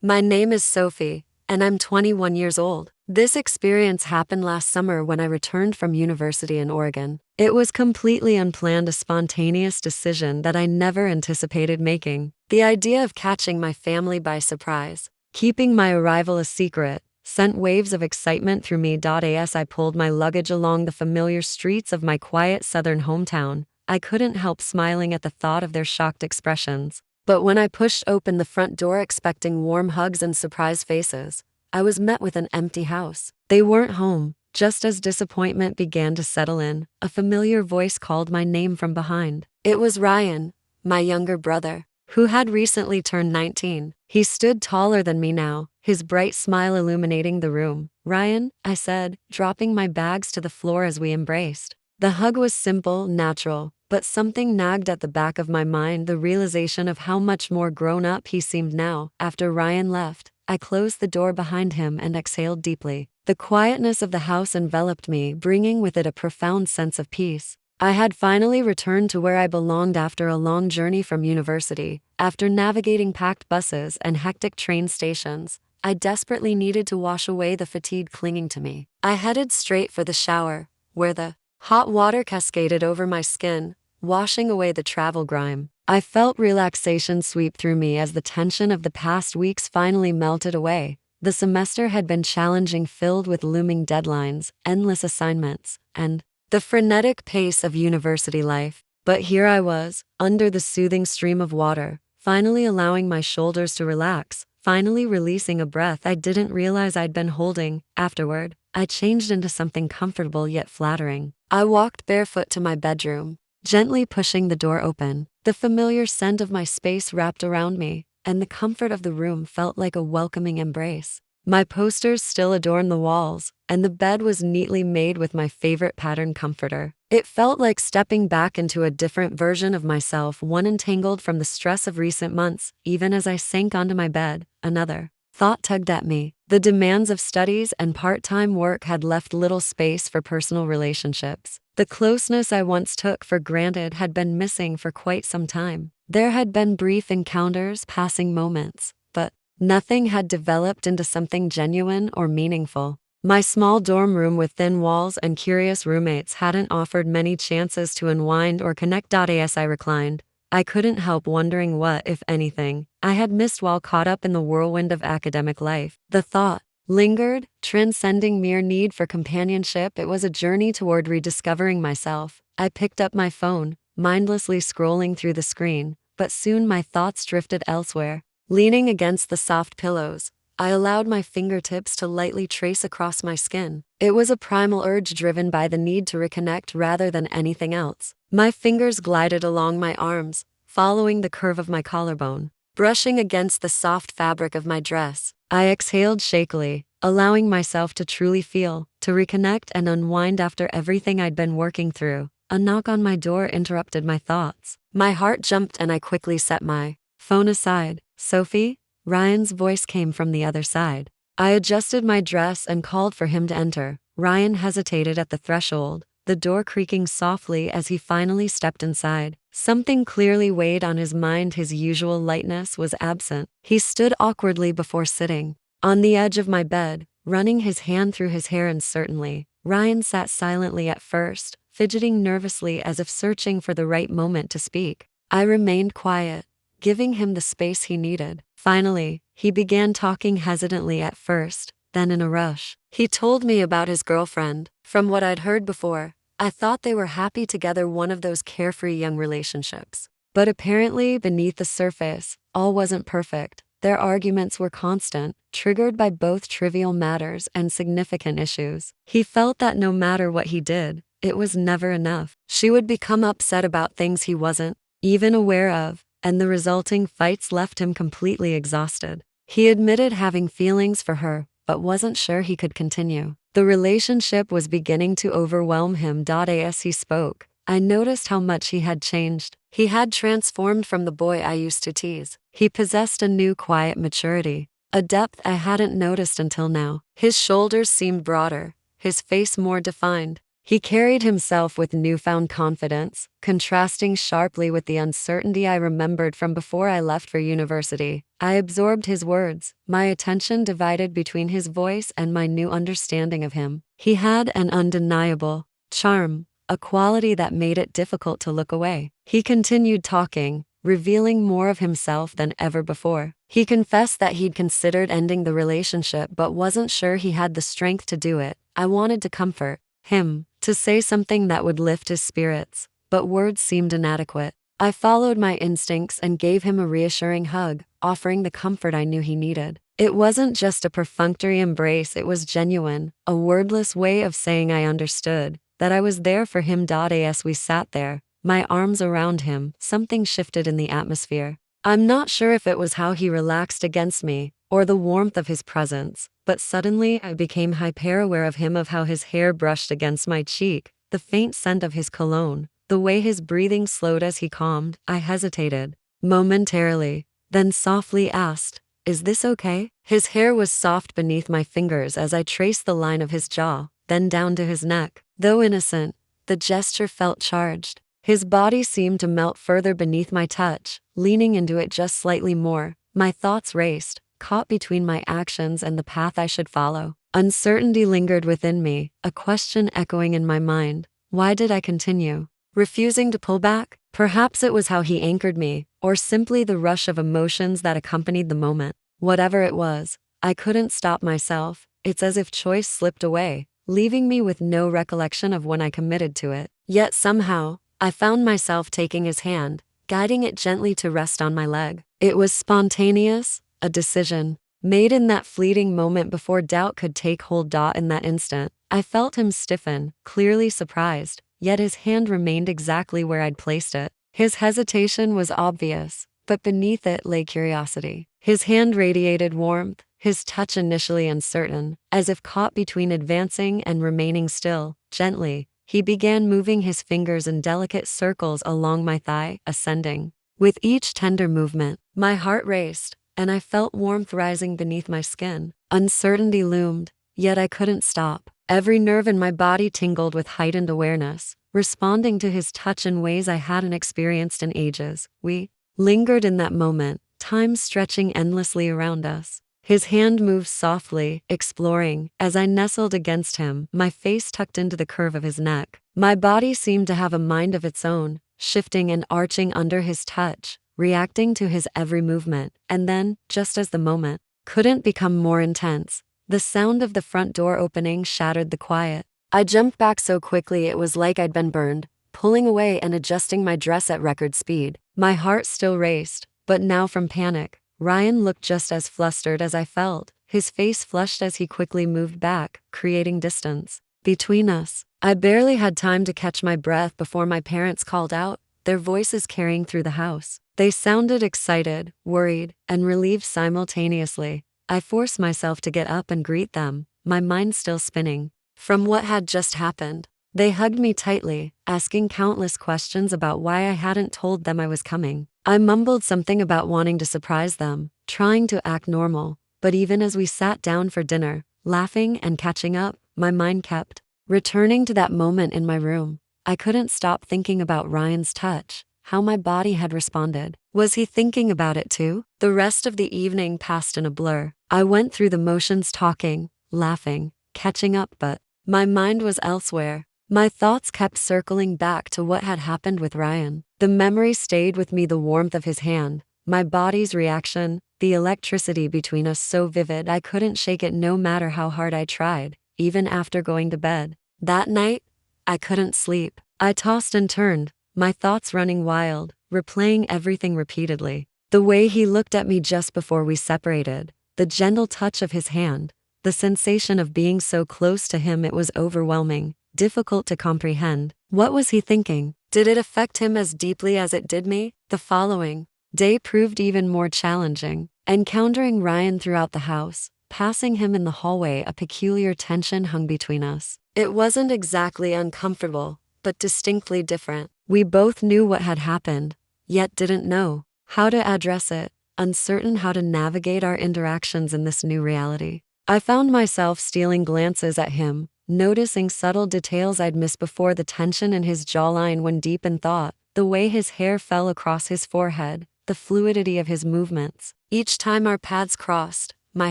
My name is Sophie, and I'm 21 years old. This experience happened last summer when I returned from university in Oregon. It was completely unplanned, a spontaneous decision that I never anticipated making. The idea of catching my family by surprise, keeping my arrival a secret, sent waves of excitement through me. As I pulled my luggage along the familiar streets of my quiet southern hometown, I couldn't help smiling at the thought of their shocked expressions. But when I pushed open the front door expecting warm hugs and surprised faces, I was met with an empty house. They weren't home. Just as disappointment began to settle in, a familiar voice called my name from behind. It was Ryan, my younger brother, who had recently turned 19. He stood taller than me now, his bright smile illuminating the room. "Ryan," I said, dropping my bags to the floor as we embraced. The hug was simple, natural, but something nagged at the back of my mind, the realization of how much more grown up he seemed now. After Ryan left, I closed the door behind him and exhaled deeply. The quietness of the house enveloped me, bringing with it a profound sense of peace. I had finally returned to where I belonged after a long journey from university. After navigating packed buses and hectic train stations, I desperately needed to wash away the fatigue clinging to me. I headed straight for the shower, where the hot water cascaded over my skin, washing away the travel grime. I felt relaxation sweep through me as the tension of the past weeks finally melted away. The semester had been challenging, filled with looming deadlines, endless assignments, and the frenetic pace of university life. But here I was, under the soothing stream of water, finally allowing my shoulders to relax, finally releasing a breath I didn't realize I'd been holding. Afterward, I changed into something comfortable yet flattering. I walked barefoot to my bedroom, gently pushing the door open. The familiar scent of my space wrapped around me, and the comfort of the room felt like a welcoming embrace. My posters still adorned the walls, and the bed was neatly made with my favorite pattern comforter. It felt like stepping back into a different version of myself, one entangled from the stress of recent months. Even as I sank onto my bed, another thought tugged at me. The demands of studies and part-time work had left little space for personal relationships. The closeness I once took for granted had been missing for quite some time. There had been brief encounters, passing moments, but nothing had developed into something genuine or meaningful. My small dorm room with thin walls and curious roommates hadn't offered many chances to unwind or connect. As I reclined, I couldn't help wondering what, if anything, I had missed while caught up in the whirlwind of academic life. The thought lingered, transcending mere need for companionship. It was a journey toward rediscovering myself. I picked up my phone, mindlessly scrolling through the screen, but soon my thoughts drifted elsewhere. Leaning against the soft pillows, I allowed my fingertips to lightly trace across my skin. It was a primal urge driven by the need to reconnect rather than anything else. My fingers glided along my arms, following the curve of my collarbone, brushing against the soft fabric of my dress. I exhaled shakily, allowing myself to truly feel, to reconnect and unwind after everything I'd been working through. A knock on my door interrupted my thoughts. My heart jumped and I quickly set my phone aside. "Sophie?" Ryan's voice came from the other side. I adjusted my dress and called for him to enter. Ryan hesitated at the threshold, the door creaking softly as he finally stepped inside. Something clearly weighed on his mind. His usual lightness was absent. He stood awkwardly before sitting on the edge of my bed, running his hand through his hair uncertainly. Ryan sat silently at first, fidgeting nervously as if searching for the right moment to speak. I remained quiet, giving him the space he needed. Finally, he began talking, hesitantly at first, then in a rush. He told me about his girlfriend. From what I'd heard before, I thought they were happy together, one of those carefree young relationships. But apparently, beneath the surface, all wasn't perfect. Their arguments were constant, triggered by both trivial matters and significant issues. He felt that no matter what he did, it was never enough. She would become upset about things he wasn't even aware of, and the resulting fights left him completely exhausted. He admitted having feelings for her, but wasn't sure he could continue. The relationship was beginning to overwhelm him. As he spoke, I noticed how much he had changed. He had transformed from the boy I used to tease. He possessed a new quiet maturity, a depth I hadn't noticed until now. His shoulders seemed broader, his face more defined, He carried himself with newfound confidence, contrasting sharply with the uncertainty I remembered from before I left for university. I absorbed his words, my attention divided between his voice and my new understanding of him. He had an undeniable charm, a quality that made it difficult to look away. He continued talking, revealing more of himself than ever before. He confessed that he'd considered ending the relationship but wasn't sure he had the strength to do it. I wanted to comfort him, to say something that would lift his spirits, but words seemed inadequate. I followed my instincts and gave him a reassuring hug, offering the comfort I knew he needed. It wasn't just a perfunctory embrace, it was genuine, a wordless way of saying I understood, that I was there for him. As we sat there, my arms around him, something shifted in the atmosphere. I'm not sure if it was how he relaxed against me, or the warmth of his presence, but suddenly I became hyper-aware of him, of how his hair brushed against my cheek, the faint scent of his cologne, the way his breathing slowed as he calmed. I hesitated momentarily, then softly asked, "Is this okay?" His hair was soft beneath my fingers as I traced the line of his jaw, then down to his neck. Though innocent, the gesture felt charged. His body seemed to melt further beneath my touch, leaning into it just slightly more. My thoughts raced, caught between my actions and the path I should follow. Uncertainty lingered within me, a question echoing in my mind. Why did I continue, refusing to pull back? Perhaps it was how he anchored me, or simply the rush of emotions that accompanied the moment. Whatever it was, I couldn't stop myself. It's as if choice slipped away, leaving me with no recollection of when I committed to it. Yet somehow, I found myself taking his hand, guiding it gently to rest on my leg. It was spontaneous, a decision, made in that fleeting moment before doubt could take hold. In that instant, I felt him stiffen, clearly surprised, yet his hand remained exactly where I'd placed it. His hesitation was obvious, but beneath it lay curiosity. His hand radiated warmth, his touch initially uncertain, as if caught between advancing and remaining still. Gently, he began moving his fingers in delicate circles along my thigh, ascending. With each tender movement, my heart raced, and I felt warmth rising beneath my skin. Uncertainty loomed, yet I couldn't stop. Every nerve in my body tingled with heightened awareness, responding to his touch in ways I hadn't experienced in ages. We lingered in that moment, time stretching endlessly around us. His hand moved softly, exploring, as I nestled against him, my face tucked into the curve of his neck. My body seemed to have a mind of its own, shifting and arching under his touch, reacting to his every movement. And then, just as the moment couldn't become more intense, the sound of the front door opening shattered the quiet. I jumped back so quickly it was like I'd been burned, pulling away and adjusting my dress at record speed. My heart still raced, but now from panic. Ryan looked just as flustered as I felt, his face flushed as he quickly moved back, creating distance between us. I barely had time to catch my breath before my parents called out, their voices carrying through the house. They sounded excited, worried, and relieved simultaneously. I forced myself to get up and greet them, my mind still spinning from what had just happened. They hugged me tightly, asking countless questions about why I hadn't told them I was coming. I mumbled something about wanting to surprise them, trying to act normal, but even as we sat down for dinner, laughing and catching up, my mind kept returning to that moment in my room. I couldn't stop thinking about Ryan's touch, how my body had responded. Was he thinking about it too? The rest of the evening passed in a blur. I went through the motions, talking, laughing, catching up, but my mind was elsewhere. My thoughts kept circling back to what had happened with Ryan. The memory stayed with me, the warmth of his hand, my body's reaction, the electricity between us so vivid I couldn't shake it no matter how hard I tried, even after going to bed. That night, I couldn't sleep. I tossed and turned, my thoughts running wild, replaying everything repeatedly. The way he looked at me just before we separated, the gentle touch of his hand, the sensation of being so close to him, it was overwhelming, difficult to comprehend. What was he thinking? Did it affect him as deeply as it did me? The following day proved even more challenging. Encountering Ryan throughout the house, passing him in the hallway, a peculiar tension hung between us. It wasn't exactly uncomfortable, but distinctly different. We both knew what had happened, yet didn't know how to address it, uncertain how to navigate our interactions in this new reality. I found myself stealing glances at him, noticing subtle details I'd missed before, the tension in his jawline when deep in thought, the way his hair fell across his forehead, the fluidity of his movements. Each time our paths crossed, my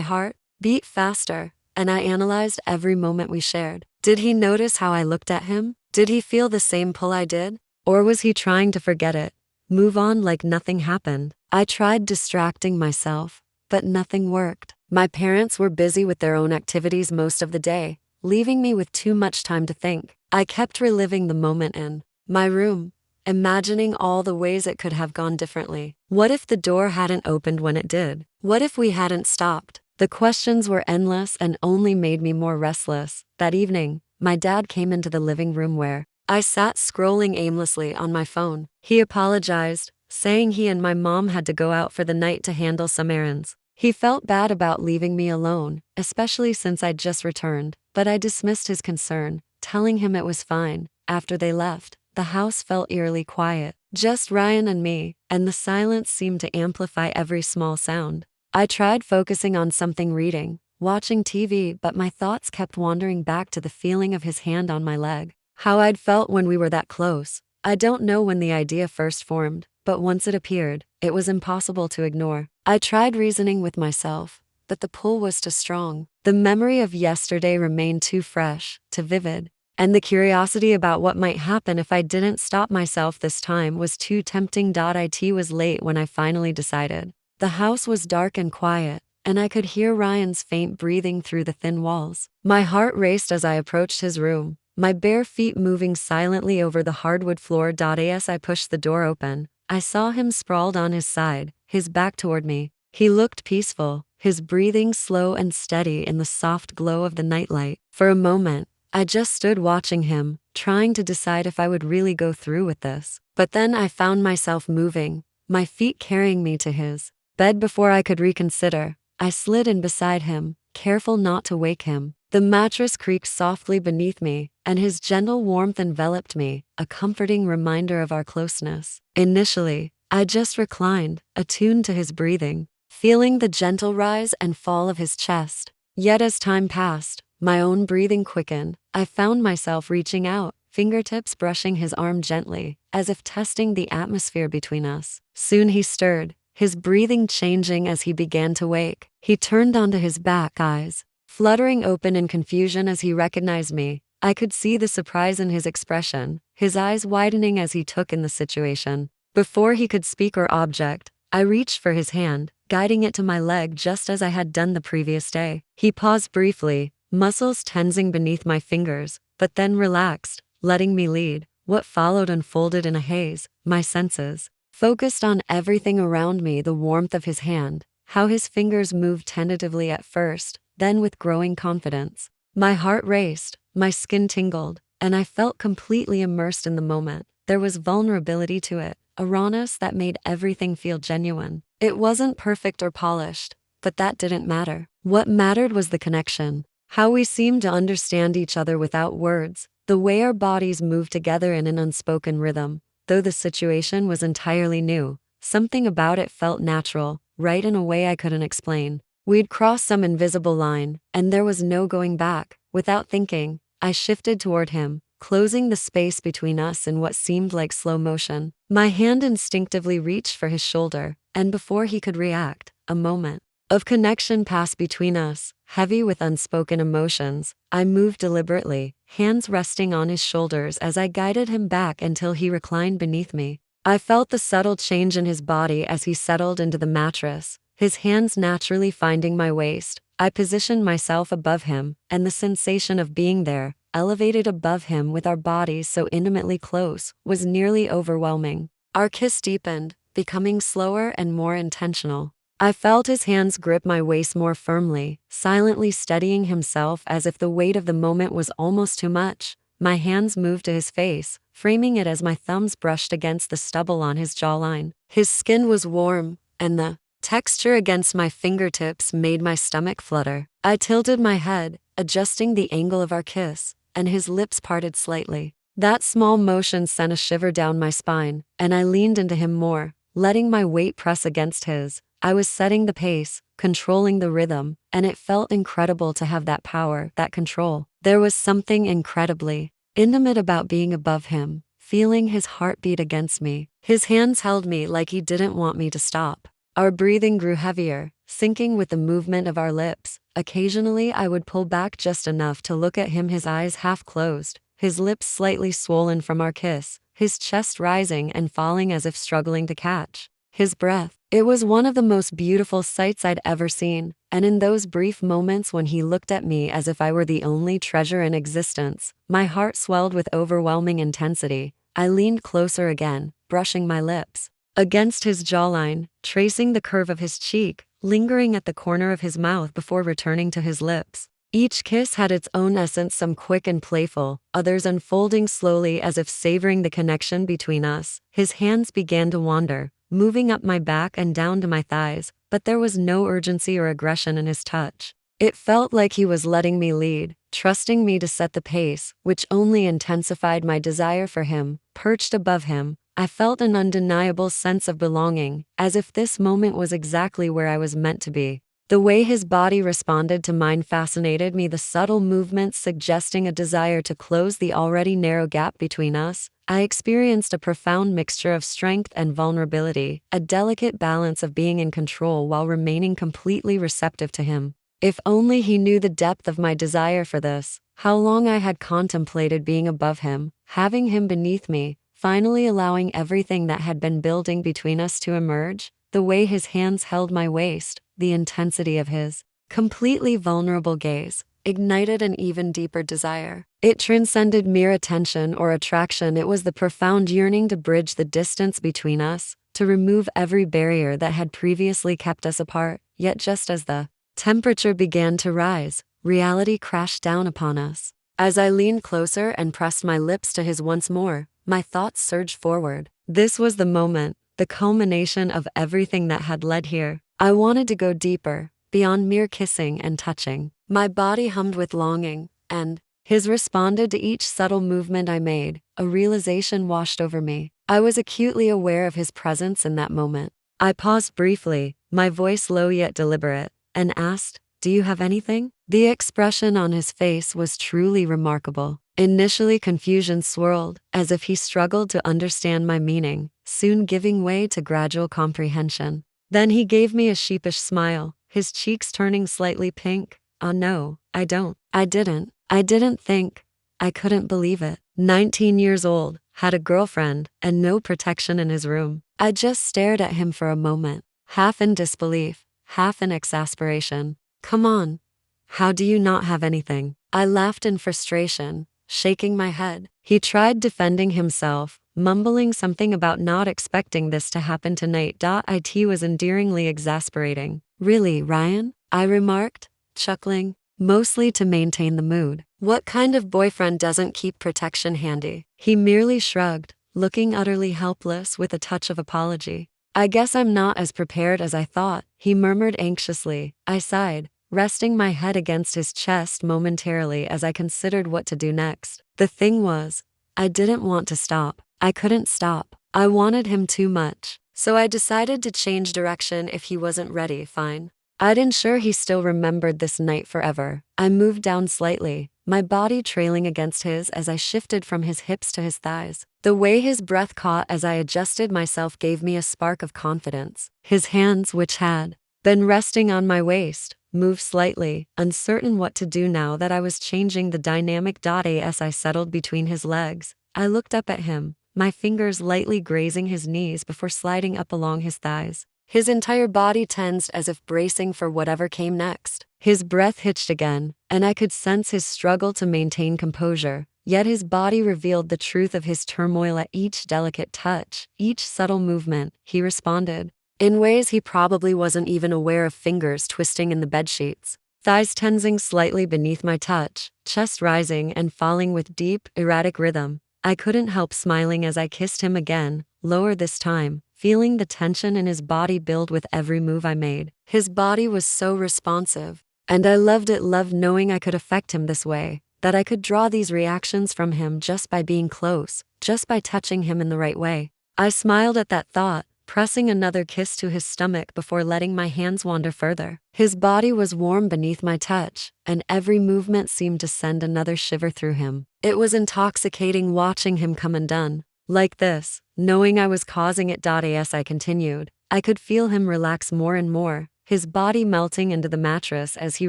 heart beat faster, and I analyzed every moment we shared. Did he notice how I looked at him? Did he feel the same pull I did? Or was he trying to forget it, move on like nothing happened? I tried distracting myself, but nothing worked. My parents were busy with their own activities most of the day, leaving me with too much time to think. I kept reliving the moment in my room, imagining all the ways it could have gone differently. What if the door hadn't opened when it did? What if we hadn't stopped? The questions were endless and only made me more restless. That evening, my dad came into the living room where I sat scrolling aimlessly on my phone. He apologized, saying he and my mom had to go out for the night to handle some errands. He felt bad about leaving me alone, especially since I'd just returned, but I dismissed his concern, telling him it was fine. After they left, the house felt eerily quiet, just Ryan and me, and the silence seemed to amplify every small sound. I tried focusing on something, reading, watching TV, but my thoughts kept wandering back to the feeling of his hand on my leg. How I'd felt when we were that close. I don't know when the idea first formed, but once it appeared, it was impossible to ignore. I tried reasoning with myself, but the pull was too strong. The memory of yesterday remained too fresh, too vivid, and the curiosity about what might happen if I didn't stop myself this time was too tempting. It was late when I finally decided. The house was dark and quiet, and I could hear Ryan's faint breathing through the thin walls. My heart raced as I approached his room, my bare feet moving silently over the hardwood floor. As I pushed the door open, I saw him sprawled on his side, his back toward me. He looked peaceful, his breathing slow and steady in the soft glow of the nightlight. For a moment, I just stood watching him, trying to decide if I would really go through with this. But then I found myself moving, my feet carrying me to his bed. Before I could reconsider, I slid in beside him, careful not to wake him. The mattress creaked softly beneath me, and his gentle warmth enveloped me, a comforting reminder of our closeness. Initially, I just reclined, attuned to his breathing, feeling the gentle rise and fall of his chest. Yet as time passed, my own breathing quickened. I found myself reaching out, fingertips brushing his arm gently, as if testing the atmosphere between us. Soon he stirred, his breathing changing as he began to wake. He turned onto his back, eyes fluttering open in confusion as he recognized me. I could see the surprise in his expression, his eyes widening as he took in the situation. Before he could speak or object, I reached for his hand, guiding it to my leg just as I had done the previous day. He paused briefly, muscles tensing beneath my fingers, but then relaxed, letting me lead. What followed unfolded in a haze, my senses focused on everything around me: the warmth of his hand, how his fingers moved tentatively at first, then with growing confidence. My heart raced, my skin tingled, and I felt completely immersed in the moment. There was vulnerability to it, a rawness that made everything feel genuine. It wasn't perfect or polished, but that didn't matter. What mattered was the connection, how we seemed to understand each other without words, the way our bodies moved together in an unspoken rhythm. Though the situation was entirely new, something about it felt natural, right in a way I couldn't explain. We'd crossed some invisible line, and there was no going back. Without thinking, I shifted toward him, closing the space between us in what seemed like slow motion. My hand instinctively reached for his shoulder, and before he could react, a moment of connection passed between us, heavy with unspoken emotions. I moved deliberately, hands resting on his shoulders as I guided him back until he reclined beneath me. I felt the subtle change in his body as he settled into the mattress, his hands naturally finding my waist. I positioned myself above him, and the sensation of being there, elevated above him with our bodies so intimately close, was nearly overwhelming. Our kiss deepened, becoming slower and more intentional. I felt his hands grip my waist more firmly, silently steadying himself as if the weight of the moment was almost too much. My hands moved to his face, framing it as my thumbs brushed against the stubble on his jawline. His skin was warm, and the texture against my fingertips made my stomach flutter. I tilted my head, adjusting the angle of our kiss, and his lips parted slightly. That small motion sent a shiver down my spine, and I leaned into him more, letting my weight press against his. I was setting the pace, controlling the rhythm, and it felt incredible to have that power, that control. There was something incredibly intimate about being above him, feeling his heartbeat against me. His hands held me like he didn't want me to stop. Our breathing grew heavier, syncing with the movement of our lips. Occasionally, I would pull back just enough to look at him, his eyes half closed, his lips slightly swollen from our kiss, his chest rising and falling as if struggling to catch his breath. It was one of the most beautiful sights I'd ever seen, and in those brief moments when he looked at me as if I were the only treasure in existence, my heart swelled with overwhelming intensity. I leaned closer again, brushing my lips against his jawline, tracing the curve of his cheek, lingering at the corner of his mouth before returning to his lips. Each kiss had its own essence, some quick and playful, others unfolding slowly as if savoring the connection between us. His hands began to wander, moving up my back and down to my thighs, but there was no urgency or aggression in his touch. It felt like he was letting me lead, trusting me to set the pace, which only intensified my desire for him. Perched above him, I felt an undeniable sense of belonging, as if this moment was exactly where I was meant to be. The way his body responded to mine fascinated me, the subtle movements suggesting a desire to close the already narrow gap between us. I experienced a profound mixture of strength and vulnerability, a delicate balance of being in control while remaining completely receptive to him. If only he knew the depth of my desire for this, how long I had contemplated being above him, having him beneath me, finally allowing everything that had been building between us to emerge. The way his hands held my waist, the intensity of his completely vulnerable gaze, ignited an even deeper desire. It transcended mere attention or attraction. It was the profound yearning to bridge the distance between us, to remove every barrier that had previously kept us apart. Yet just as the temperature began to rise, reality crashed down upon us. As I leaned closer and pressed my lips to his once more, my thoughts surged forward. This was the moment, the culmination of everything that had led here. I wanted to go deeper, beyond mere kissing and touching. My body hummed with longing, and his responded to each subtle movement I made. A realization washed over me. I was acutely aware of his presence in that moment. I paused briefly, my voice low yet deliberate, and asked, "Do you have anything?" The expression on his face was truly remarkable. Initially, confusion swirled, as if he struggled to understand my meaning, soon giving way to gradual comprehension. Then he gave me a sheepish smile, his cheeks turning slightly pink. No, I don't. I didn't think. I couldn't believe it. 19 years old, had a girlfriend, and no protection in his room. I just stared at him for a moment, half in disbelief, half in exasperation. Come on. How do you not have anything? I laughed in frustration, shaking my head. He tried defending himself, mumbling something about not expecting this to happen tonight. It was endearingly exasperating. Really, Ryan? I remarked, chuckling, mostly to maintain the mood. What kind of boyfriend doesn't keep protection handy? He merely shrugged, looking utterly helpless with a touch of apology. I guess I'm not as prepared as I thought, he murmured anxiously. I sighed, resting my head against his chest momentarily as I considered what to do next. The thing was, I didn't want to stop. I couldn't stop. I wanted him too much. So I decided to change direction if he wasn't ready. Fine. I'd ensure he still remembered this night forever. I moved down slightly, my body trailing against his as I shifted from his hips to his thighs. The way his breath caught as I adjusted myself gave me a spark of confidence. His hands, which had been resting on my waist, moved slightly, uncertain what to do now that I was changing the dynamic. As I settled between his legs, I looked up at him, my fingers lightly grazing his knees before sliding up along his thighs. His entire body tensed as if bracing for whatever came next. His breath hitched again, and I could sense his struggle to maintain composure, yet his body revealed the truth of his turmoil at each delicate touch, each subtle movement. He responded in ways he probably wasn't even aware of, fingers twisting in the bedsheets, thighs tensing slightly beneath my touch, chest rising and falling with deep, erratic rhythm. I couldn't help smiling as I kissed him again, lower this time, feeling the tension in his body build with every move I made. His body was so responsive, and I loved knowing I could affect him this way, that I could draw these reactions from him just by being close, just by touching him in the right way. I smiled at that thought, pressing another kiss to his stomach before letting my hands wander further. His body was warm beneath my touch, and every movement seemed to send another shiver through him. It was intoxicating watching him come undone. Like this, knowing I was causing it. As I continued, I could feel him relax more and more, his body melting into the mattress as he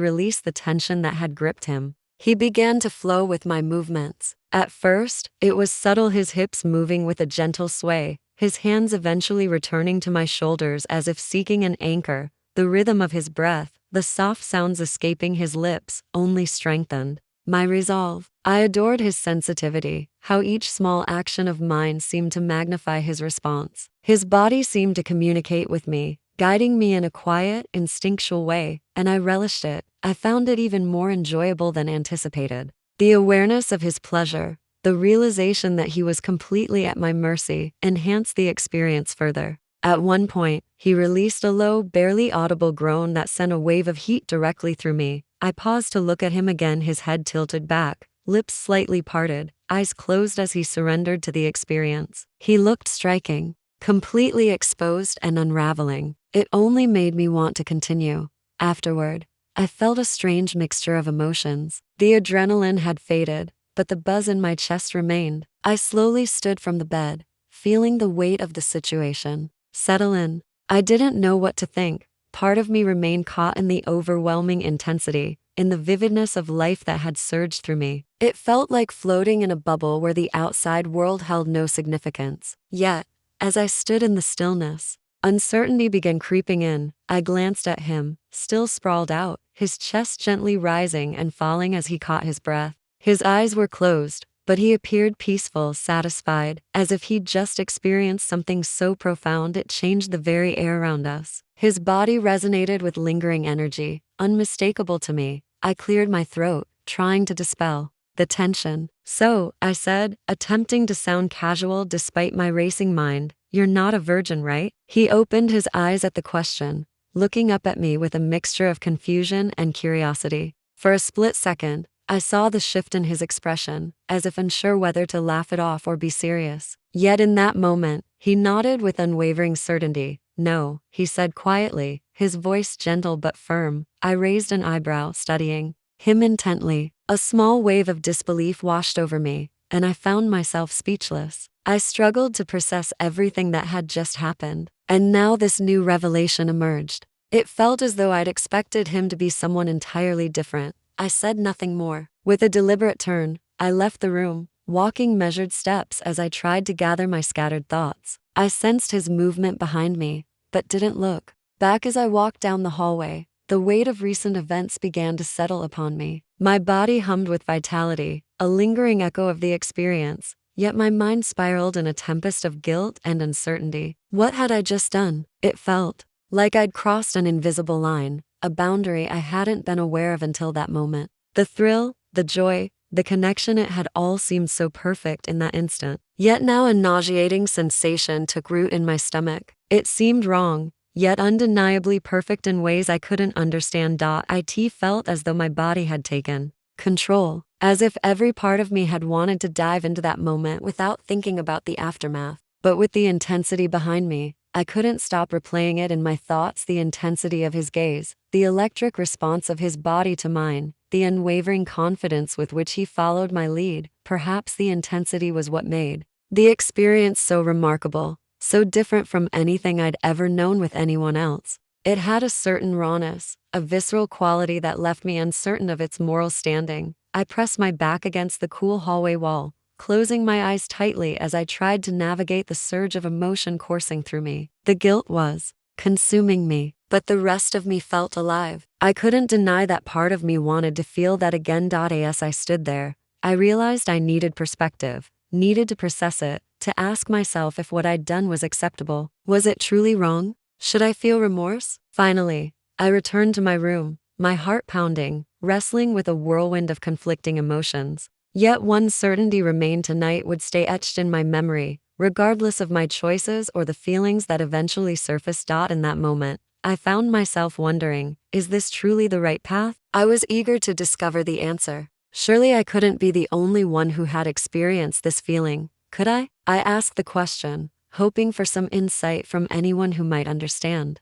released the tension that had gripped him. He began to flow with my movements. At first, it was subtle, his hips moving with a gentle sway, his hands eventually returning to my shoulders as if seeking an anchor. The rhythm of his breath, the soft sounds escaping his lips, only strengthened my resolve. I adored his sensitivity, how each small action of mine seemed to magnify his response. His body seemed to communicate with me, guiding me in a quiet, instinctual way, and I relished it. I found it even more enjoyable than anticipated. The awareness of his pleasure, the realization that he was completely at my mercy, enhanced the experience further. At one point, he released a low, barely audible groan that sent a wave of heat directly through me. I paused to look at him again, his head tilted back, lips slightly parted, eyes closed as he surrendered to the experience. He looked striking, completely exposed and unraveling. It only made me want to continue. Afterward, I felt a strange mixture of emotions. The adrenaline had faded, but the buzz in my chest remained. I slowly stood from the bed, feeling the weight of the situation settle in. I didn't know what to think. Part of me remained caught in the overwhelming intensity, in the vividness of life that had surged through me. It felt like floating in a bubble where the outside world held no significance. Yet, as I stood in the stillness, uncertainty began creeping in. I glanced at him, still sprawled out, his chest gently rising and falling as he caught his breath. His eyes were closed, but he appeared peaceful, satisfied, as if he'd just experienced something so profound it changed the very air around us. His body resonated with lingering energy, unmistakable to me. I cleared my throat, trying to dispel the tension. "So," I said, attempting to sound casual despite my racing mind, "you're not a virgin, right?" He opened his eyes at the question, looking up at me with a mixture of confusion and curiosity. For a split second, I saw the shift in his expression, as if unsure whether to laugh it off or be serious. Yet in that moment, he nodded with unwavering certainty. "No," he said quietly, his voice gentle but firm. I raised an eyebrow, studying him intently. A small wave of disbelief washed over me, and I found myself speechless. I struggled to process everything that had just happened. And now this new revelation emerged. It felt as though I'd expected him to be someone entirely different. I said nothing more. With a deliberate turn, I left the room, walking measured steps as I tried to gather my scattered thoughts. I sensed his movement behind me, but didn't look back. As I walked down the hallway, the weight of recent events began to settle upon me. My body hummed with vitality, a lingering echo of the experience, yet my mind spiraled in a tempest of guilt and uncertainty. What had I just done? It felt like I'd crossed an invisible line, a boundary I hadn't been aware of until that moment. The thrill, the joy, the connection, it had all seemed so perfect in that instant. Yet now a nauseating sensation took root in my stomach. It seemed wrong, yet undeniably perfect in ways I couldn't understand. It felt as though my body had taken control, as if every part of me had wanted to dive into that moment without thinking about the aftermath. But with the intensity behind me, I couldn't stop replaying it in my thoughts. The intensity of his gaze, the electric response of his body to mine, the unwavering confidence with which he followed my lead. Perhaps the intensity was what made the experience so remarkable, so different from anything I'd ever known with anyone else. It had a certain rawness, a visceral quality that left me uncertain of its moral standing. I pressed my back against the cool hallway wall, closing my eyes tightly as I tried to navigate the surge of emotion coursing through me. The guilt was consuming me, but the rest of me felt alive. I couldn't deny that part of me wanted to feel that again. As I stood there, I realized I needed perspective, needed to process it, to ask myself if what I'd done was acceptable. Was it truly wrong? Should I feel remorse? Finally, I returned to my room, my heart pounding, wrestling with a whirlwind of conflicting emotions. Yet one certainty remained: tonight would stay etched in my memory, regardless of my choices or the feelings that eventually surfaced. In that moment, I found myself wondering, is this truly the right path? I was eager to discover the answer. Surely I couldn't be the only one who had experienced this feeling, could I? I asked the question, hoping for some insight from anyone who might understand.